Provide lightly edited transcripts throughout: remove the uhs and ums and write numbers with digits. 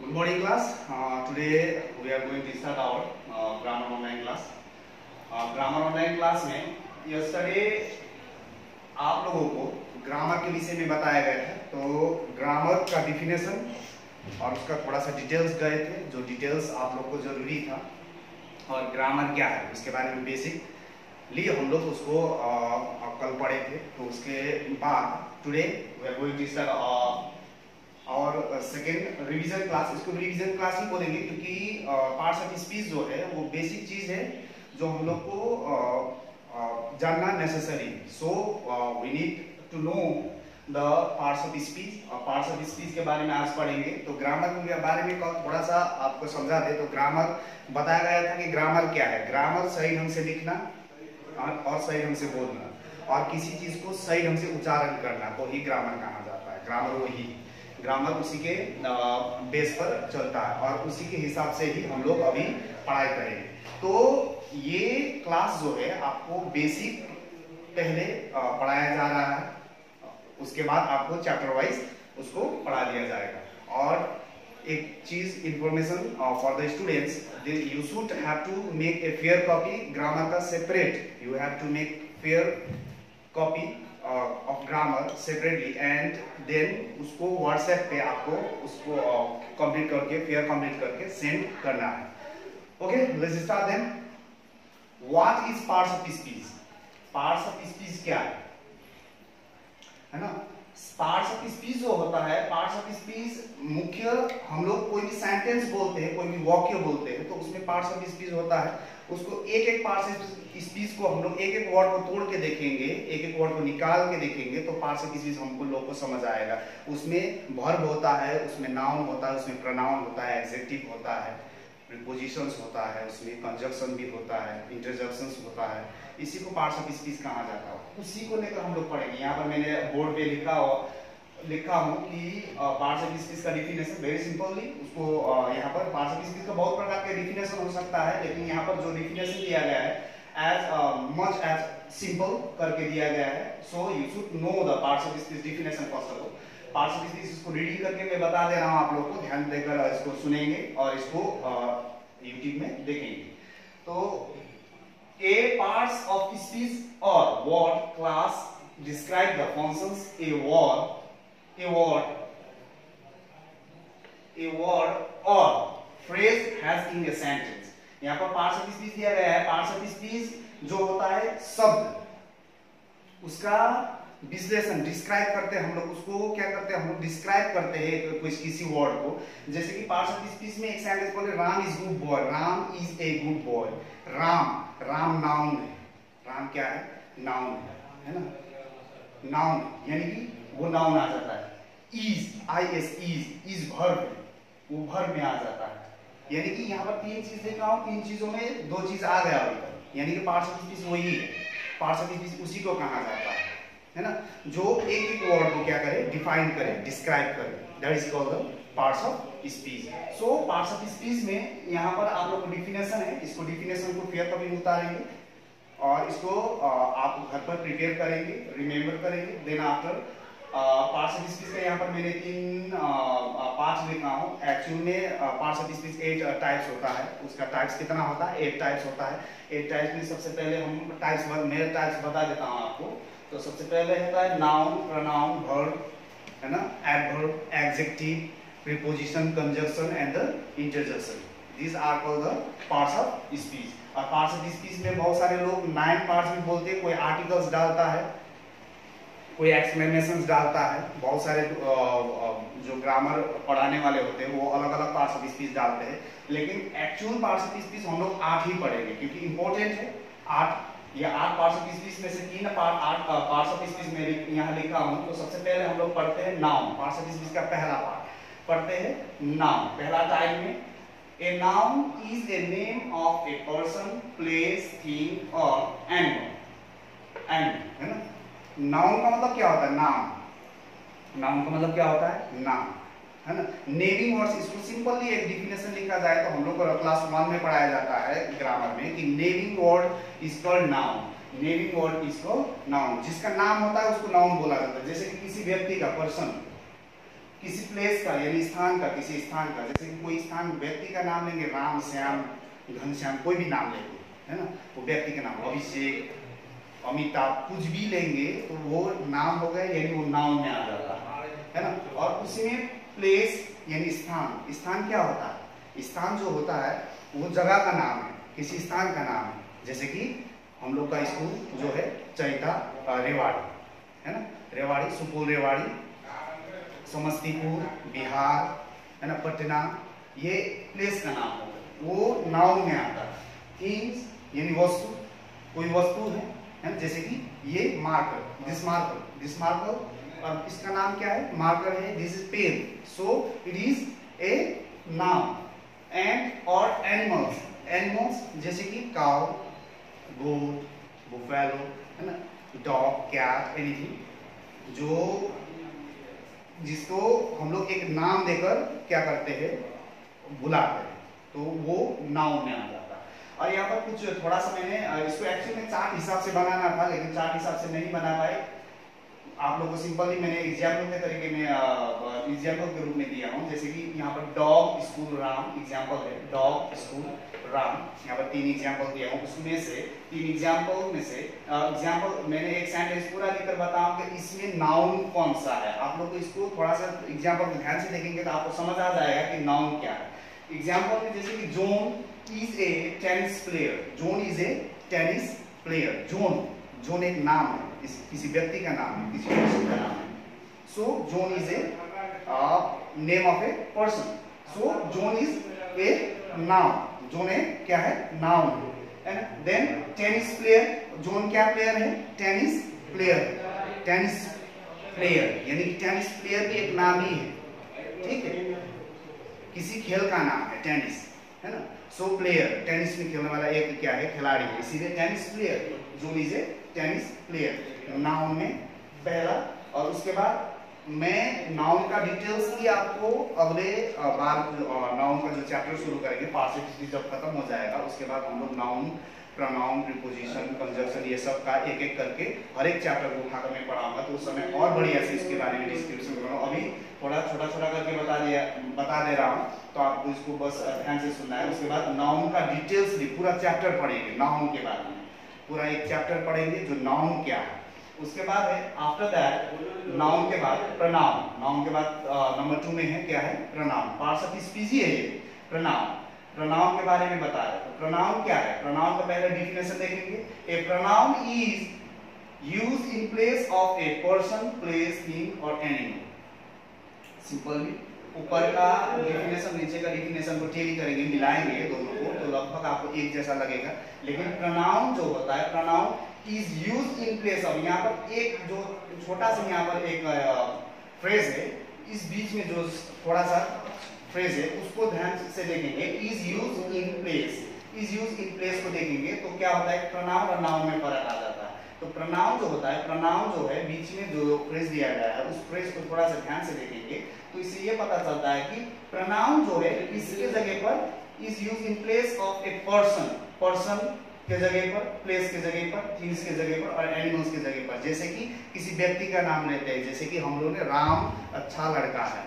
Good morning, class. Today we are going to start our grammar online class. Grammar online class में yesterday आप लोगों को grammar के विषय में बताया गया था। तो ग्रामर का डिफिनेशन और उसका थोड़ा सा डिटेल्स गए थे, जो डिटेल्स आप लोग को जरूरी था। और ग्रामर क्या है उसके बारे में बेसिक लिए हम लोग उसको कल पढ़े थे। तो उसके बाद today we are going to start our second revision class. इसको रिवीजन क्लास ही बोलेंगे क्योंकि पार्ट्स ऑफ स्पीच जो है वो बेसिक चीज है जो हम लोग को जानना necessary. So we need to know the parts of speech. Parts of speech के बारे में आज पढ़ेंगे। तो ग्रामर के बारे में थोड़ा सा आपको समझा दे। तो ग्रामर बताया गया था कि ग्रामर क्या है। ग्रामर सही ढंग से लिखना और सही ढंग से बोलना और किसी चीज को सही ढंग से उच्चारण करना को ही ग्रामर कहा जाता है। ग्रामर उसी के बेस पर चलता है और उसी के हिसाब से ही हम लोग अभी पढ़ाई करेंगे। तो ये क्लास जो है आपको बेसिक पहले पढ़ाया जा रहा है, उसके बाद आपको चैप्टर वाइज उसको पढ़ा दिया जाएगा। और एक चीज information for the students, you should have to make a fair copy grammar का separate. You have to make fair copy of grammar separately and then उसको व्हाट्सएप पे आपको उसको कंप्लीट करके फेयर कंप्लीट करके सेंड करना है। Okay, let's start then. What is parts of speech? Parts of speech क्या है ना? पार्ट्स ऑफ स्पीच जो होता है, पार्ट्स ऑफ स्पीच मुख्य हम लोग कोई भी सेंटेंस बोलते हैं, कोई भी वाक्य बोलते हैं तो उसमें पार्ट्स ऑफ स्पीच होता है। उसको एक एक पार्ट्स ऑफ स्पीच को हम लोग एक एक वर्ड को तोड़ के देखेंगे, एक एक वर्ड को निकाल के देखेंगे तो पार्ट्स ऑफ स्पीच हमको लोग को समझ आएगा। उसमें वर्ब होता है, उसमें नाउन होता है, उसमें प्रोनाउन होता है, एडजेक्टिव होता है, प्रीपोजिशंस होता है, उसमें कंजक्शन भी होता है, इंटरजेक्शंस होता है। इसी को पार्ट्स ऑफ स्पीच कहा जाता है। उसी को लेकर हम लोग पढ़ेंगे। यहाँ पर मैंने बोर्ड पे लिखा हूँ कि पार्ट्स ऑफ स्पीच का डिफिनेशन वेरी सिंपली उसको यहाँ पर पार्ट्स ऑफ स्पीच का बहुत प्रकार के डिफिनेशन हो सकता है, लेकिन यहाँ पर जो डिफिनेशन दिया गया है एज मच एज सिंपल करके दिया गया है। So you should know the parts of speech definition first of all. Parts of speech इसको रीडिंग करके मैं बता दे रहा हूँ, आप लोग को ध्यान देकर इसको सुनेंगे और इसको यूट्यूब में देखेंगे। तो A parts of speech or word class describe the functions a word or phrase has in a sentence। यहाँ पर पार्ट्स ऑफ स्पीच दिया गया है। पार्ट्स ऑफ स्पीच जो होता है शब्द, उसका विश्लेषण डिस्क्राइब करते हैं हम लोग। उसको क्या करते हैं हम लोग? डिस्क्राइब करते हैं किसी वर्ड को। जैसे कि पार्ट्स ऑफ स्पीच में एक सेंटेंस बोले Ram is good boy, Ram is a good boy. Ram noun है। राम क्या है? नाउन है ना? नाउन यानी कि वो नाउन आ जाता है। इज वर्ब है, वो वर्ब में आ जाता है। यानी कि यहाँ पर तीन चीज देखा हूं, तीन चीजों में दो चीज आ गया अभी तक। यानी कि पार्ट्स ऑफ स्पीच वही है। पार्ट्स ऑफ स्पीच उसी को कहा जाता है ना? जो एक एक वर्ड को क्या करे? डिफाइन करे, डिस्क्राइब करे। That is called the parts of speech. So parts of speech में यहाँ पर आप लोग को डिफिनेशन है। इसको डिफिनेशन को फेयर कॉपी में उतारेंगे और इसको आप घर पर प्रिपेयर करेंगे, रिमेम्बर करेंगे। Then after parts of speech का यहाँ पर मैंने तीन पार्ट्स लिखा हूँ। एक्चुअल में पार्ट्स ऑफ स्पीच 8 टाइप्स होता है। उसका टाइप्स कितना होता है? 8 टाइप्स होता है। 8 टाइप्स में सबसे पहले हम मेरे टाइप्स बता देता हूँ आपको। तो सबसे पहले होता है नाउन, प्रोनाउन, वर्ब है ना, adverb, adjective, preposition, conjunction and the interjection. These are called the parts of speech। और पार्ट्स ऑफ स्पीच में बहुत सारे लोग 9 पार्ट्स भी बोलते हैं। कोई आर्टिकल्स डालता है, कोई एक्सप्लेनेशंस डालता है। बहुत सारे जो ग्रामर पढ़ाने वाले होते हैं वो अलग अलग पार्ट्स ऑफ स्पीच डालते हैं। लेकिन एक्चुअल पार्ट्स ऑफ स्पीच हम लोग 8 ही पढ़ेंगे क्योंकि इंपॉर्टेंट है। 8 पार्ट्स ऑफ स्पीच में से 3 पार्ट्स ऑफ स्पीच में यहाँ लिखा हूँ। तो सबसे पहले हम लोग पढ़ते हैं नाउन। पार्ट्स ऑफ स्पीच का पहला पार्ट पढ़ते हैं नाउन। पहला टाइप में A noun is a name of a person, place, thing or animal। है ना? नाउन का मतलब क्या होता है? नाउन का मतलब क्या होता है? नाउन है ना? नेमिंग वर्ड्स, इसको सिंपली एक डिफिनेशन लिखा जाए तो हम लोग को क्लास 1 में पढ़ाया जाता है ग्रामर में कि naming word is called noun. Naming word इसको नाउन, जिसका नाम होता है उसको नाउन बोला जाता है। जैसे कि किसी व्यक्ति का, पर्सन किसी प्लेस का यानी स्थान का, किसी स्थान का, जैसे कि कोई स्थान व्यक्ति का नाम लेंगे, राम, श्याम, घनश्याम, कोई भी नाम लेंगे, है ना, वो व्यक्ति का नाम, अभिषेक, अमिताभ, कुछ भी लेंगे तो वो नाम हो गए, यानी वो नाउन में आ जाता है ना। और उसमें प्लेस यानी स्थान, स्थान क्या होता है, स्थान जो होता है वो जगह का नाम है, किसी स्थान का नाम है। जैसे कि हम लोग का स्कूल जो है चैता रेवाड़ी, है ना, रेवाड़ी, सुपौल रेवाड़ी, समस्तीपुर बिहार, है ना, पटना, ये प्लेस का नाम होगा, वो नाउन में आता है। थिंग्स यानी वस्तु, कोई वस्तु है ना, जैसे कि ये marker, this marker, this marker, और इसका नाम क्या है, मार्कर है, this is pen, so it is a noun. And और एनिमल्स, एनिमल्स जैसे कि काउ, गोट, बुफेलो, है ना, डॉग, कैट, एनीथिंग जो जिसको हम लोग एक नाम देकर क्या करते हैं, बुलाते हैं, तो वो नाउन में आ जाता है। और यहाँ पर कुछ थोड़ा सा मैंने इसको एक्चुअली में चार्ट हिसाब से बनाना था, लेकिन चार्ट हिसाब से नहीं बना पाए। आप लोगों को सिंपली मैंने एग्जाम्पल के तरीके में एग्जाम्पल के रूप में दिया हूँ। जैसे कि यहाँ पर डॉग स्कूल राम एग्जाम्पल है, डॉग स्कूल राम, यहाँ पर 3 एग्जाम्पल दिया हूँ। उसमें से 3 एग्जाम्पल में से एग्जाम्पल मैंने एक सेंटेंस पूरा लिखकर बताऊं कि इसमें नाउन कौन सा है। आप लोग इसको थोड़ा सा एग्जाम्पल ध्यान से देखेंगे तो आपको समझ आ जाएगा कि नाउन क्या है। एग्जाम्पल में जैसे कि zone is A tennis player, zone is A tennis player, zone, zone एक नाम है, किसी व्यक्ति का नाम है, किसी पर्सन का नाम है। So John is a name of a person, so John is a noun, John है क्या है, noun. And then tennis player, John क्या प्लेयर है, टेनिस प्लेयर, टेनिस प्लेयर यानी टेनिस प्लेयर भी एक नाम ही है, ठीक है, किसी खेल का नाम है टेनिस, है ना। सो प्लेयर, टेनिस में खेलने वाला एक क्या है, खिलाड़ी है, इसीलिए tennis player, zone is A tennis player, noun में पहला। और उसके बाद मैं नाउन का डिटेल्स भी आपको अगले बार नाउन का जो चैप्टर शुरू करेंगे, पार्टिसिपिलिटी जब खत्म हो जाएगा उसके बाद हम लोग नाउन, प्रोनाउन, प्रीपोजिशन, कंजक्शन, ये सब का एक एक करके हर एक चैप्टर को उठाकर मैं पढ़ाऊंगा, तो उस समय और बढ़िया से इसके बारे में डिस्क्रिप्शन करूँगा। अभी थोड़ा छोटा छोटा करके बता दे रहा हूँ, तो आपको इसको बस ध्यान से सुनना है। उसके बाद नाउन का डिटेल्स भी पूरा चैप्टर पढ़ेंगे, नाउन के बारे में पूरा एक चैप्टर पढ़ेंगे जो नाउन क्या है। उसके बाद है आफ्टर दैट नाउन के बाद प्रोनाउन, नाउन के बाद नंबर 2 में है क्या है, प्रोनाउन, पार्ट्स ऑफ स्पीच है ये प्रोनाउन, प्रोनाउन के बारे में बताया। तो प्रोनाउन क्या है, प्रोनाउन का पहले डेफिनेशन देखेंगे। A pronoun is used in place of a person, place, thing और एनिमल। सिंपली ऊपर का डेफिनेशन नीचे का डेफिनेशन को टेली करेंगे, मिलाएंगे दोनों को, तो लगभग आपको एक जैसा लगेगा। लेकिन प्रोनाउन जो होता है, pronoun is used in place of, यहाँ पर एक जो छोटा सा यहाँ पर एक फ्रेज है, इस बीच में जो थोड़ा सा फ्रेज है उसको ध्यान से देखेंगे। Is used in place, is used in place को देखेंगे तो क्या होता है, प्रोनाउन और नाउन में फर्क आ जाता है। तो प्रोनाउन जो होता है, प्रोनाउन जो है बीच में जो फ्रेज दिया गया है उस फ्रेज को थोड़ा सा ध्यान से देखेंगे तो इससे ये पता चलता है कि प्रोनाउन जो है इसके जगह पर is used in place of a person, person के जगह पर, प्लेस के जगह पर, थिंग्स के जगह पर और एनिमल्स के जगह पर। जैसे कि किसी व्यक्ति का नाम लेते हैं, जैसे कि हम लोग ने राम अच्छा लड़का है,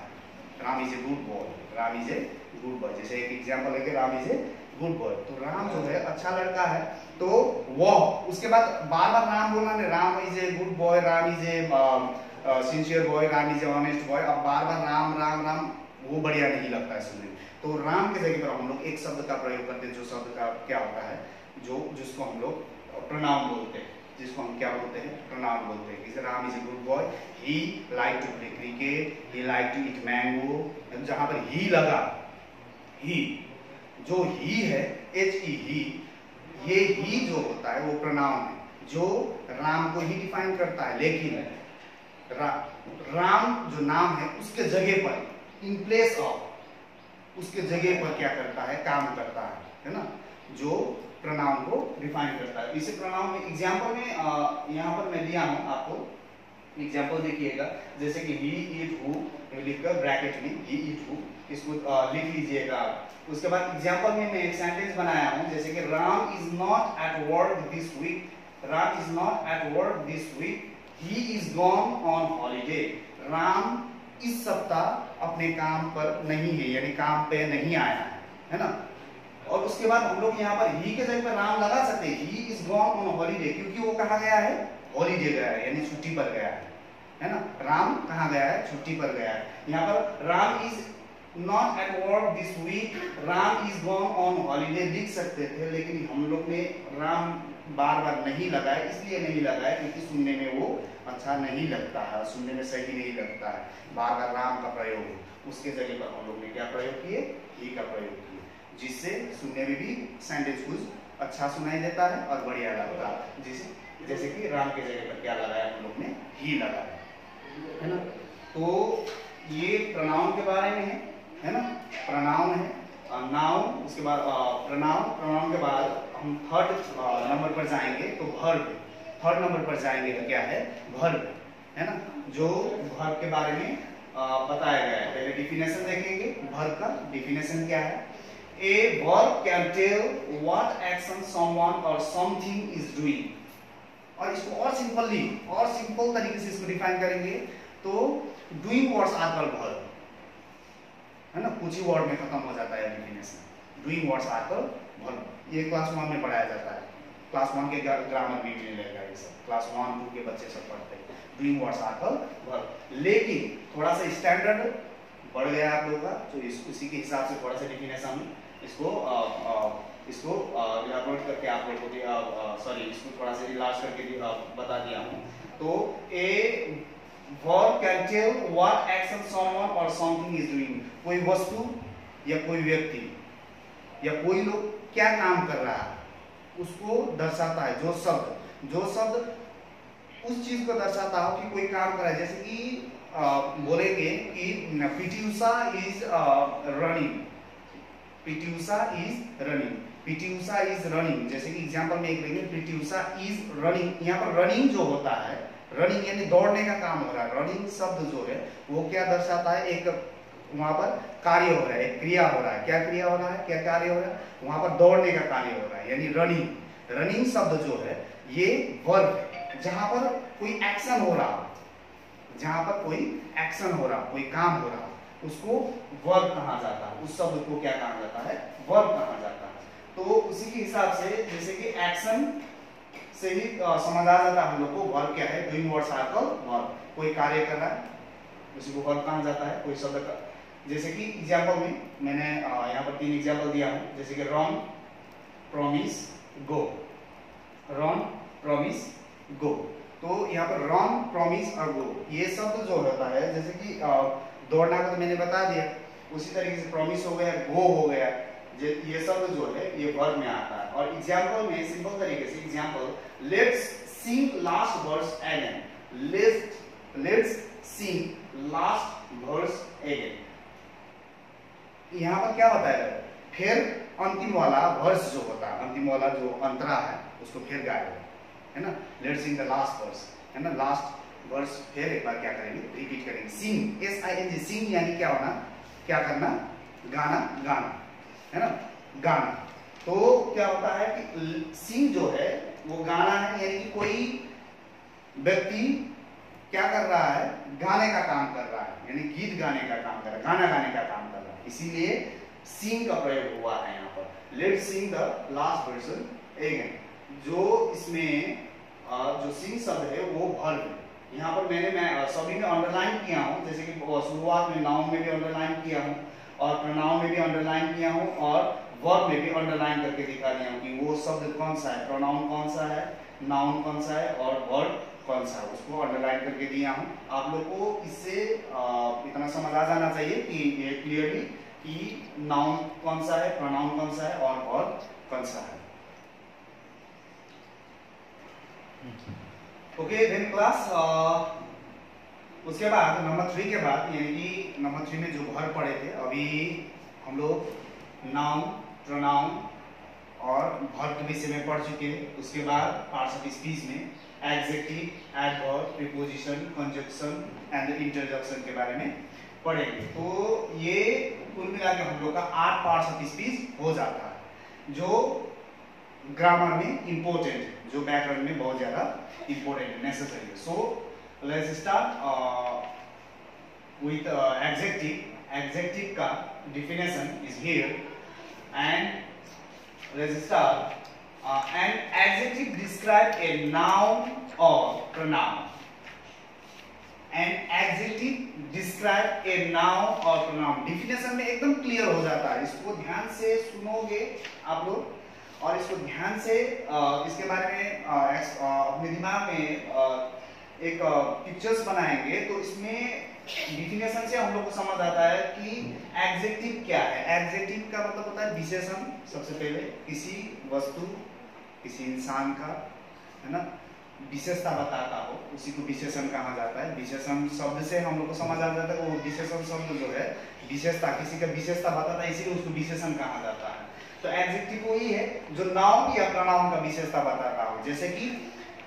Ram is a good boy, Ram is a good boy, जैसे एक एग्जांपल लेके Ram is a good boy, तो राम जो है अच्छा लड़का है। तो वह उसके बाद बार बार राम बोलना नहीं, Ram is a good boy, Ram is A sincere boy, Ram is A honest boy, अब बार बार राम राम राम वो बढ़िया नहीं लगता है सुनने। तो राम के जगह पर हम लोग एक शब्द का प्रयोग करते हैं, जो शब्द का क्या होता है, जो जिसको हम लोग प्रोनाउन बोलते हैं, जिसको हम क्या बोलते हैं, प्रोनाउन बोलते हैं। जैसे Ram is a good boy, he like to play cricket, he like to eat mango, जहां पर ही लगा, ही जो ही है, ही, ये ही जो होता है वो प्रोनाउन है जो राम को ही डिफाइन करता है। लेकिन राम जो नाम है उसके जगह पर, इन प्लेस ऑफ, उसके जगह पर क्या करता है, काम करता है ना, जो प्रोनाउन को डिफाइन करता है। इसे प्रोनाउन में एग्जांपल में यहाँ पर मैं दिया हूँ आपको, एग्जांपल देखिएगा। जैसे कि ही इट हु लिखकर ब्रैकेट में ही इट हु, इसको लिख लीजिएगा। उसके बाद एग्जांपल में मैं एक सेंटेंस बनाया हूँ, जैसे कि Ram is not at work this week, Ram is not at work this week, he is gone on holiday. Ram इस सप्ताह अपने काम पर नहीं है, यानी काम पे नहीं आया है ना। और उसके बाद हम लोग यहाँ पर ही के जगह पर राम लगा सकते हैं, ही इज गॉन ऑन हॉलीडे, क्योंकि वो कहाँ गया है, हॉलीडे गया है, यानी छुट्टी पर गया है ना। राम कहाँ गया है, छुट्टी पर गया है। यहाँ पर Ram is not at work this week, Ram is gone on holiday लिख सकते थे, लेकिन हम लोग ने राम बार बार नहीं लगाया, इसलिए नहीं लगाया क्योंकि सुनने में वो अच्छा नहीं लगता है, सुनने में सही नहीं लगता है बार बार राम का प्रयोग। उसके जगह पर हम लोग ने क्या प्रयोग किए, ही का प्रयोग किए, जिससे सुनने में भी सेंटेंस कुछ अच्छा सुनाई देता है और बढ़िया लगता है। जैसे कि राम के जगह पर क्या लगाया, हम लोग ने ही लगाया है ना। तो ये प्रोनाउन के बारे में है ना, प्रोनाउन है। नाउन, उसके बाद प्रोनाउन के बाद हम थर्ड नंबर पर जाएंगे तो वर्ब, थर्ड नंबर पर जाएंगे तो क्या है, वर्ब है ना, जो वर्ब के बारे में बताया गया है। पहले डिफिनेशन देखेंगे, वर्ब का डिफिनेशन क्या है। A verb can tell what action someone or something is doing. और इसको और सिंपल तरीके से इसको डिफाइन करेंगे तो doing words are called verb, है ना, कुछ ही वर्ड में खत्म हो जाता है definition. Doing words are called verb, ये क्लास 1 में पढ़ाया जाता है, क्लास 1 के ग्रामर में मिलेगा ये सब, क्लास 1 2 के बच्चे सब पढ़ते हैं doing words are called verb. लेकिन थोड़ा सा स्टैंडर्ड बढ़ गया आप लोगों का, तो इसी के हिसाब से थोड़ा सा डिफिनेशन इसको इलाबोरेट करके आप लोगों को इसको थोड़ा सा इलाज करके बता दिया हूँ। तो a verb can tell what action someone or something is doing, कोई वस्तु या कोई व्यक्ति या कोई लोग क्या काम कर रहा है उसको दर्शाता है। जो शब्द उस चीज को दर्शाता हो कि कोई काम कर रहा है। जैसे कि बोलेंगे कि PT Usha is running, PT Usha is running, जैसे कि एग्जांपल में एक लेंगे, पीटी उषा इज रनिंग। यहाँ पर रनिंग जो होता है, रनिंग यानी दौड़ने का काम हो रहा है। रनिंग शब्द जो है वो क्या दर्शाता है, एक वहां पर कार्य हो रहा है, एक क्रिया हो रहा है। क्या क्रिया हो रहा है, क्या कार्य हो रहा है, वहां पर दौड़ने का कार्य हो रहा है, यानी रनिंग। रनिंग शब्द जो है ये वर्ब है, जहां पर कोई एक्शन हो रहा, जहां पर कोई एक्शन हो रहा, कोई काम हो रहा, उसको वर्ब कहा जाता है। उस शब्द को क्या कहा जाता है, वर्ब कहा जाता है। तो उसी के हिसाब से जैसे कि एक्शन से ही समझ आ जाता है हम लोग को वर्ब क्या है, doing words are called verb. कोई कार्य कर रहा है उसी को वर्ब कहा जाता है। कोई शब्द का, जैसे कि एग्जांपल में मैंने यहाँ पर 3 एग्जांपल दिया हूँ, जैसे कि रन, प्रॉमिस, गो, रन, प्रॉमिस, गो। तो यहाँ पर रन, प्रॉमिस और गो ये शब्द जो होता है, जैसे कि दौड़ना का तो मैंने बता दिया, उसी तरीके से प्रॉमिस हो गया, गो हो गया, ये शब्द जो है ये वर्ब में आता है। और एग्जांपल में सिंपल तरीके से example, let's sing last verse again, let's sing last verse again. यहाँ पर क्या बताया, फिर अंतिम वाला वर्स जो होता है, अंतिम वाला जो अंतरा है उसको फिर गाएगा, है ना। Let's sing the last verse, है ना, लास्ट वर्स फिर एक बार क्या करेंगे, रिपीट करेंगे। सिंग, SING, सिंग यानी क्या होना, क्या करना, गाना, गाना, है ना, गाना। तो क्या होता है कि सिंग जो है वो गाना है, यानी कि कोई व्यक्ति क्या कर रहा है, गाने का काम कर रहा है, यानी गीत गाने का काम कर रहा है, गाना गाने का काम कर रहा है, इसीलिए सिंग का प्रयोग हुआ है यहाँ पर। Let's sing the last verse again. जो इसमें जो सिंग शब्द है वो वर्ब है। यहाँ पर मैं सभी में अंडरलाइन किया हूँ, जैसे कि शुरुआत में नाउन में भी अंडरलाइन किया हूँ और प्रोनाउन में भी अंडरलाइन किया हूँ और वर्ब में भी अंडरलाइन करके दिखा दिया हूँ कि वो शब्द कौन सा है, प्रोनाउन कौन सा है, नाउन कौन सा है और वर्ब कौन सा है, उसको अंडरलाइन करके दिया हूँ। आप लोग को इससे इतना समझ आ जाना चाहिए कि ये क्लियरली कि नाउन कौन सा है, प्रोनाउन कौन सा है और वर्ब कौन सा है। ओके देन क्लास, उसके बाद नंबर 3 के बाद, यानी कि नंबर 3 में जो वर्ब पढ़े थे, अभी हम लोग नाउन, प्रोनाउन और वर्ब के विषय में पढ़ चुके हैं। उसके बाद पार्ट्स ऑफ स्पीच में adjective, adverb, preposition, conjunction and interjection के बारे में पढ़ेंगे। तो ये कुल मिला के हम लोग का 8 पार्ट्स ऑफ स्पीच हो जाता है, जो ग्रामर में इंपॉर्टेंट, जो व्याकरण में बहुत ज्यादा इंपॉर्टेंट है, नेसेसरी है। So let's start. with adjective का definition is here and register and adjective describe a noun or pronoun and adjective describe a noun or pronoun। definition में एकदम क्लियर हो जाता है, इसको ध्यान से सुनोगे आप लोग और इसको ध्यान से इसके बारे में अपने दिमाग में एक पिक्चर्स बनाएंगे तो इसमें डिफिनेशन से हम लोग को समझ आता है कि एडजेक्टिव क्या है। एडजेक्टिव का मतलब होता है विशेषण, सबसे पहले किसी वस्तु किसी इंसान का, है ना, विशेषता बताता हो उसी को विशेषण कहा जाता है। विशेषण शब्द से हम लोग को समझ आ जाता है वो विशेषण शब्द जो है विशेषता, किसी का विशेषता बताता है, इसीलिए उसको विशेषण कहा जाता है। तो एडजेक्टिव वही है जो नाउन या प्रोनाउन का विशेषता बताता हो। जैसे कि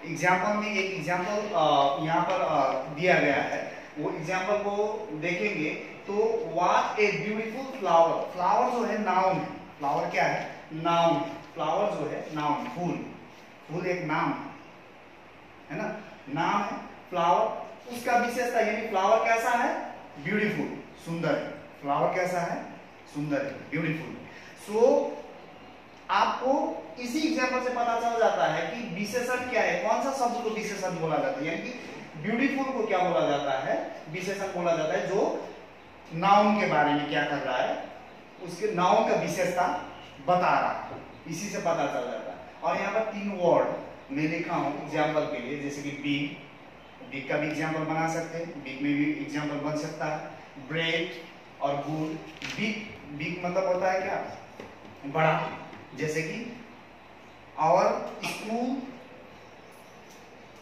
एग्जाम्पल में एक एग्जाम्पल यहाँ पर दिया गया है, वो एग्जाम्पल को देखेंगे तो what a beautiful flower. Flower जो है नाउन है, फ्लावर क्या है, नाउन। फ्लावर जो है नाउन, फूल, फूल एक नाम है ना, नाम है फ्लावर। उसका विशेषता यानी फ्लावर कैसा है, ब्यूटीफुल, सुंदर है। फ्लावर कैसा है, सुंदर है, ब्यूटीफुल। सो आपको इसी एग्जाम्पल से पता चल जाता है कि विशेषण क्या है, कौन सा शब्द को विशेषण बोला जाता है। यानी कि ब्यूटीफुल को क्या बोला जाता है, विशेषण बोला जाता है, जो नाउन के बारे में क्या कर रहा है, उसके नाउन का विशेषता बता रहा है, इसी से पता चल जाता है। और यहाँ पर 3 वर्ड मैं लिखा हूँ एग्जाम्पल के लिए, जैसे कि बिग, बिग का भी एग्जाम्पल बना सकते हैं, बिग में भी एग्जाम्पल बन सकता है, ब्रेड और गुड। बिग, बिग मतलब होता है क्या, बड़ा। जैसे कि our school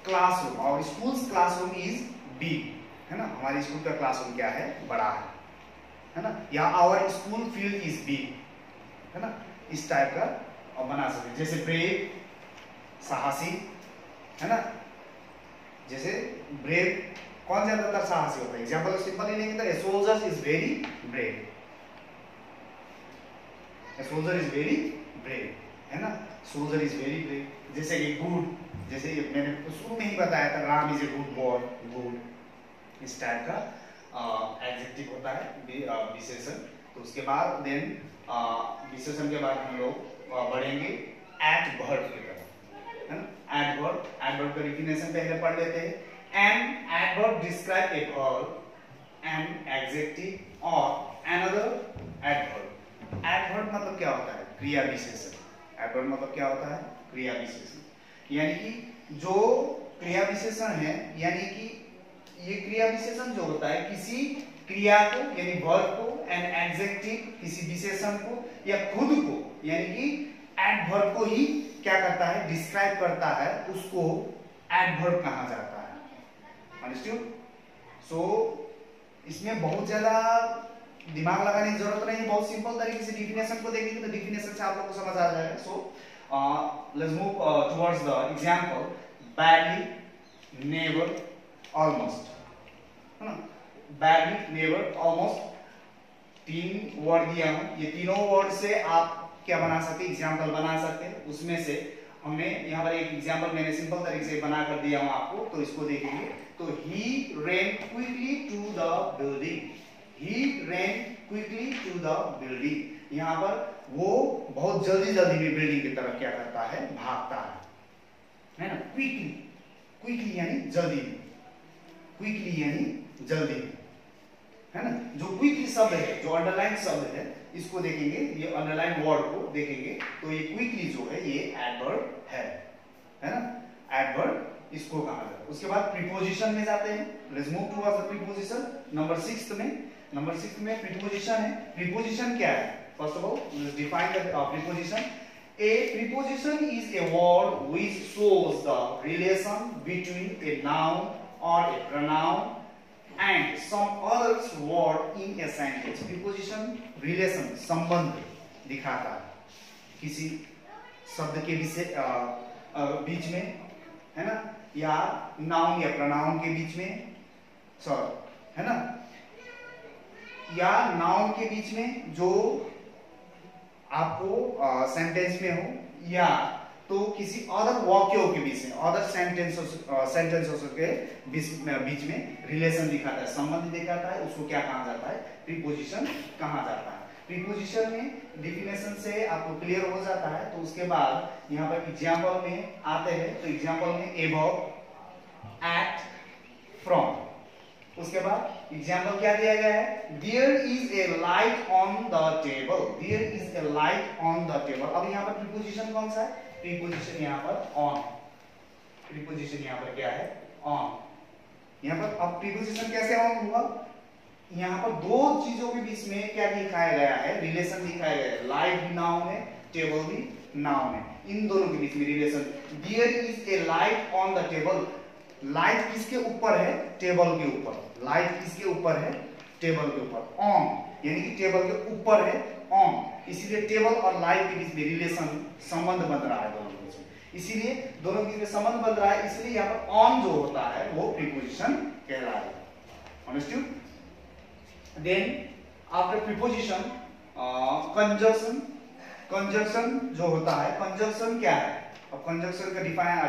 classroom, our school classroom is big, है ना, हमारे स्कूल का क्लासरूम क्या है, बड़ा है ना। या our school field is big, है ना, इस टाइप का और बना सकते हैं। जैसे ब्रेव, साहसी, है ना। जैसे ब्रेव कौन ज्यादातर साहसी होता है, एग्जाम्पल सिंपल ही लेंगे तो a soldier is very brave, a soldier is very brave, है ना, सोल्जर इज वेरी ब्रेव। जैसे कि गुड, जैसे मैंने शुरू में ही बताया था, Ram is a good boy, good, इस टाइप का एडजेक्टिव होता है विशेषण। तो उसके बाद देन विशेषण के बाद हम लोग बढ़ेंगे एडवर्ब की तरफ, है ना। एडवर्ब, एडवर्ब का डेफिनेशन पहले पढ़ लेते हैं। An adverb describe a verb, an adjective और अनदर एडवर्ब। एडवर्ब मतलब क्या होता है, क्रिया विशेषण। एडवर्ब मतलब क्या होता है, क्रिया विशेषण। यानी कि जो क्रिया विशेषण है, यानी कि ये क्रिया विशेषण जो होता है किसी क्रिया को यानी वर्ब को, एन एडजेक्टिव किसी विशेषण को या खुद को, यानी कि एडवर्ब को ही क्या करता है, डिस्क्राइब करता है, उसको एडवर्ब कहा जाता है। अंडरस्टूड? सो इसमें बहुत ज्यादा दिमाग लगाने की जरूरत नहीं, बहुत सिंपल तरीके से डिफिनेशन को देखेंगे तो डिफिनेशन से आप लोगों को समझ आ जाएगा। So let's move towards the example, badly, never, almost, है ना। बैडली, नेवर, ऑलमोस्ट 3 वर्ड दिया हूं, ये तीनों वर्ड से आप क्या बना सकते हैं, एग्जाम्पल बना सकते हैं। उसमें से हमने यहाँ पर एक एग्जाम्पल मैंने सिंपल तरीके से बना कर दिया हूं आपको, तो इसको देखेंगे। तो he ran quickly to the building, he ran quickly to the building। यहाँ पर वो बहुत जल्दी जल्दी में बिल्डिंग की तरफ क्या करता है, भागता है ना। क्विकली, क्विकली यानी जल्दी में, क्विकली यानी जल्दी में, है ना। जो क्विकली शब्द है, जो अंडरलाइन शब्द है, इसको देखेंगे, ये अंडरलाइन वर्ड को देखेंगे तो ये क्विकली जो है ये एडवर्ब है ना। एडवर्ब इसको कहा जाता है। उसके बाद प्रीपोजिशन में जाते हैं। Let's move towards the preposition. Number 6 में प्रीपोजिशन है। प्रीपोजिशन क्या है, first of all let's define the preposition. A preposition is a word which shows the relation between a noun or a pronoun and some other word in a sentence। preposition relation, संबंध दिखाता है किसी शब्द के बीच में, है ना, या नाउन या प्रोनाउन के बीच में, सॉरी, है ना, या नाउन के बीच में जो आपको सेंटेंस में हो, या तो किसी अदर वाक्यों के बीच में, अदर सेंटेंसेस के बीच में रिलेशन दिखाता है, संबंध दिखाता है, उसको क्या कहा जाता है? प्रीपोजिशन कहा जाता है। प्रीपोजिशन में डिफिनेशन से आपको क्लियर हो जाता है। तो उसके बाद यहाँ पर एग्जाम्पल में आते हैं। तो एग्जाम्पल में एबव, एट, फ्रॉम। उसके बाद एग्जाम्पल क्या दिया गया है? There is a light on the table, there is a light on the table. अब यहाँ पर प्रीपोजिशन कौन सा है? प्रीपोजिशन यहाँ पर ऑन। प्रीपोजिशन यहाँ पर क्या है? ऑन। यहाँ पर अब प्रीपोजिशन कैसे ऑन हुआ? यहाँ पर दो चीजों के बीच में क्या दिखाया गया है? रिलेशन दिखाया गया है। लाइट भी नाउन है, टेबल भी नाउन है, इन दोनों के बीच में relation. There is a light on the table. Light किसके ऊपर है? टेबल के ऊपर। लाइट किसके ऊपर है? टेबल के ऊपर। ऑन यानी कि टेबल के ऊपर है, ऑन। इसीलिए टेबल और लाइट के बीच में रिलेशन, संबंध बन रहा है दोनों के बीच में। इसीलिए दोनों के बीच में संबंध बन रहा है, इसलिए यहाँ पर ऑन जो होता है वो प्रीपोजिशन कहलाएगा। Understood? Then after preposition conjunction. Conjunction जो होता है, कंजंक्शन क्या है? अब कंजंक्शन का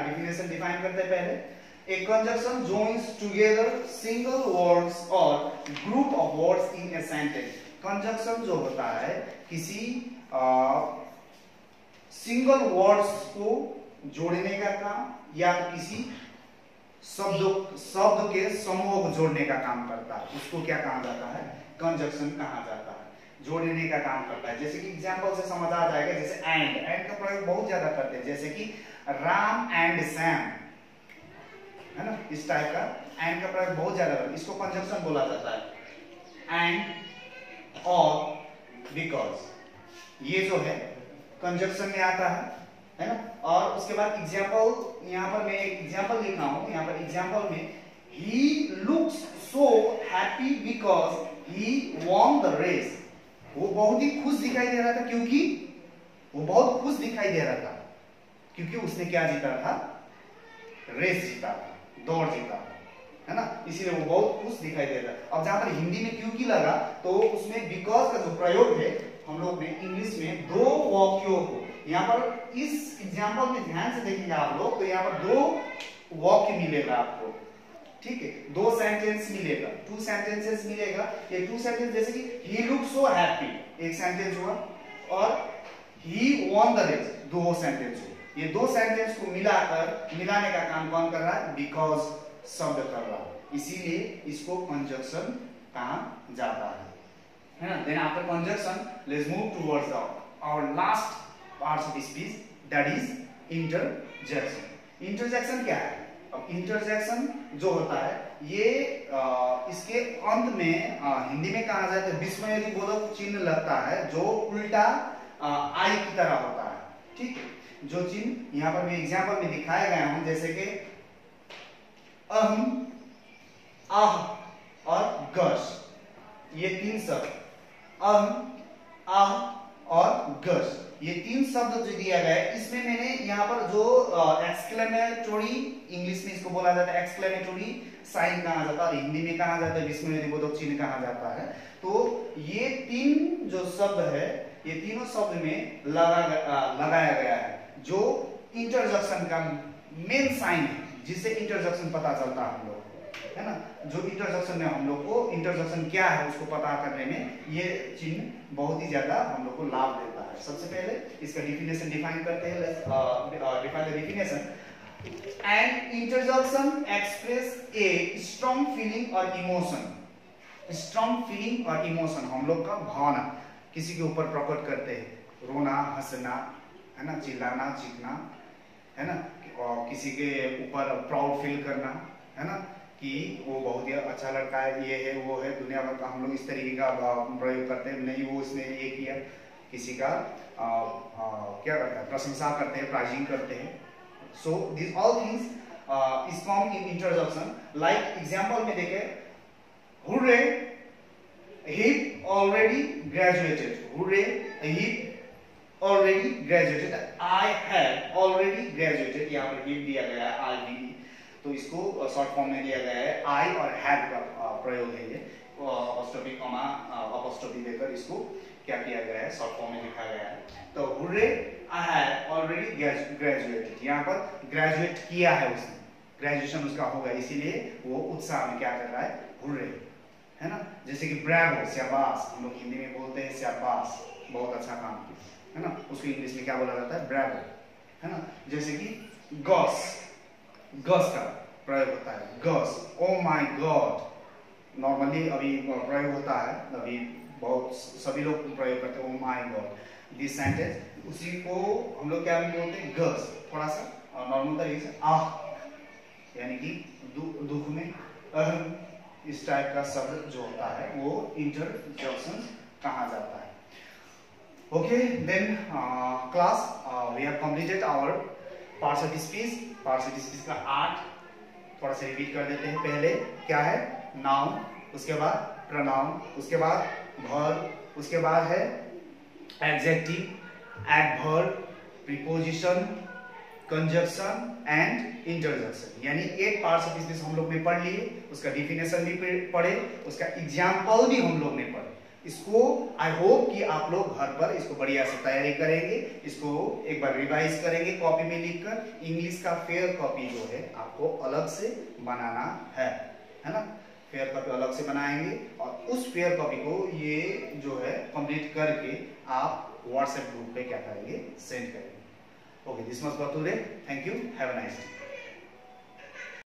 डिफिनेशन डिफाइन करते हैं पहले। A conjunction joins together single words or group of words in a sentence. Conjunction जो होता है किसी सिंगल वर्ड्स को जोड़ने का काम या किसी शब्द के समूह को जोड़ने का काम करता है, उसको क्या कहा जाता है? कंजंक्शन कहा जाता है। जोड़ने का काम करता है। जैसे कि एग्जांपल से समझ आ जाएगा, जैसे एंड का प्रयोग बहुत ज्यादा करते हैं, जैसे कि राम एंड सैम, है ना, इस टाइप का एंड का प्रयोग बहुत ज्यादा करते हैं, इसको कंजंक्शन बोला जाता है। एंड, और, बिकॉज, ये जो है कंजंक्शन में आता है ना। और उसके बाद एग्जांपल, यहाँ पर मैं एक एग्जांपल लिखा हूं। यहाँ पर एग्जांपल में he looks so happy because he won the race। वो बहुत ही खुश दिखाई दे रहा था क्योंकि वो बहुत खुश दिखाई दे रहा था क्योंकि उसने क्या जीता था? रेस जीता था, दौड़ जीता था, है ना, इसीलिए वो बहुत खुश दिखाई दे रहा है। अब जहां पर हिंदी में क्योंकि लगा तो उसमें बिकॉज का जो प्रयोग है हम लोग ने इंग्लिश में दो वाक्यों को, यहाँ पर इस एग्जांपल में ध्यान से देखेंगे आप लोग तो यहाँ पर दो वाक्य मिलेगा आपको, ठीक है, दो सेंटेंस मिलेगा, टू सेंटेंसेस मिलेगा। ये टू सेंटेंस जैसे कि he looks so happy एक सेंटेंस हुआ और he won the race दो सेंटेंस हुआ। ये दो सेंटेंस को मिलाने का काम कौन कर रहा है? बिकॉज शब्द कर रहा है, इसीलिए इसको कंजंक्शन कहा जाता है ना। Then after conjunction let's move towards our last parts of speech, that is interjection. Interjection क्या है? अब इंटरजेक्शन जो होता है ये इसके अंत में हिंदी में कहा जाए तो विस्मयदी बोधक चिन्ह लगता है जो उल्टा आई की तरह होता है, ठीक है। जो चिन्ह यहाँ पर मैं एग्जांपल में दिखाया गया हूं, जैसे कि अहम, आह और गश, ये तीन शब्द, अहम, आह और गश, ये तीन शब्द जो दिया गया है, इसमें मैंने यहाँ पर जो एक्सक्लेमेटरी, इंग्लिश में इसको बोला जाता है एक्सक्लेमेटरी साइन कहा जाता है, हिंदी में कहा जाता है विस्मयदिबोधक चिन्ह कहा जाता है। तो ये तीन जो शब्द है, ये तीनों शब्द में लगाया गया है जो इंटरजेक्शन का मेन साइन है, जिससे इंटरजेक्शन पता चलता है हम लोग, है ना। जो इंटरजेक्शन में हम लोग को इंटरजेक्शन क्या है उसको पता करने में ये चिन्ह बहुत ही ज्यादा हम लोग को लाभ देता है। सबसे पहले इसका डिफिनेशन डिफाइन करते हैं। Define the definition. And interjection express a strong feeling और इमोशन। स्ट्रॉन्ग फीलिंग और इमोशन हम लोग का भावना किसी के ऊपर प्रकट करते हैं, रोना, हंसना, है ना, चिल्लाना, चीखना, है ना, और किसी के ऊपर प्राउड फील करना, है ना, कि वो बहुत ही अच्छा लड़का है, ये है वो है, दुनिया भर का हम लोग इस तरीके का प्रयोग करते हैं। नहीं वो उसने ये किया, किसी का क्या करते हैं? प्रशंसा करते हैं, प्राइजिंग करते हैं। So this all things is form in interjection. Like example में देखें, hurray, he already graduated. Hooray, he already graduated. I have already graduated. यहाँ पर गिव दिया गया है I भी, तो इसको शॉर्ट फॉर्म में दिया गया है। I और have का प्रयोग है ये, अपॉस्ट्रोफी कॉमा अपॉस्ट्रोफी देकर इसको क्या किया गया है, शॉर्ट फॉर्म में लिखा गया है। तो hurray I have already graduated, यहाँ पर ग्रेजुएट किया है उसने, ग्रेजुएशन उसका होगा, इसीलिए वो उत्साह में क्या कर रहा है, हुर्रे, है ना। जैसे कि ब्रावो, शाबाश, हम लोग हिंदी में बोलते हैं शाबाश, बहुत अच्छा काम किया, है ना, उसको इंग्लिश में क्या बोला जाता है, ब्रावो, है ना। जैसे कि गॉस, गॉस का प्रयोग होता है, Gauss, oh my God, normally अभी प्रयोग होता है, अभी बहुत सभी लोग प्रयोग करते हैं, oh my God, this sentence, उसी को हम लोग क्या बोलते हैं, गॉस, थोड़ा सा नॉर्मल तरीके से आह, यानी कि दुख में इस टाइप का शब्द जो होता है वो इंटरजेक्शन कहा जाता है। Okay, then class we have completed our parts of speech. Parts of speech का 8 थोड़ा सा रिपीट कर देते हैं। पहले क्या है, नाउन, उसके बाद प्रोनाउन, उसके बाद वर्ब, उसके बाद है adjective, adverb, preposition, conjunction and interjection, यानी 8 पार्ट्स ऑफ स्पीच हम लोग ने पढ़ लिए, उसका डिफिनेशन भी पढ़े, उसका एग्जाम्पल भी हम लोग ने पढ़े। इसको आई होप कि आप लोग घर पर इसको बढ़िया से तैयारी करेंगे, इसको एक बार रिवाइज करेंगे कॉपी में लिखकर। इंग्लिश का फेयर कॉपी जो है आपको अलग से बनाना है ना, फेयर कॉपी अलग से बनाएंगे और उस फेयर कॉपी को ये जो है कंप्लीट करके आप व्हाट्सएप ग्रुप पे क्या करेंगे, सेंड करेंगे। Okay, this was for today. Thank you. Have a nice day.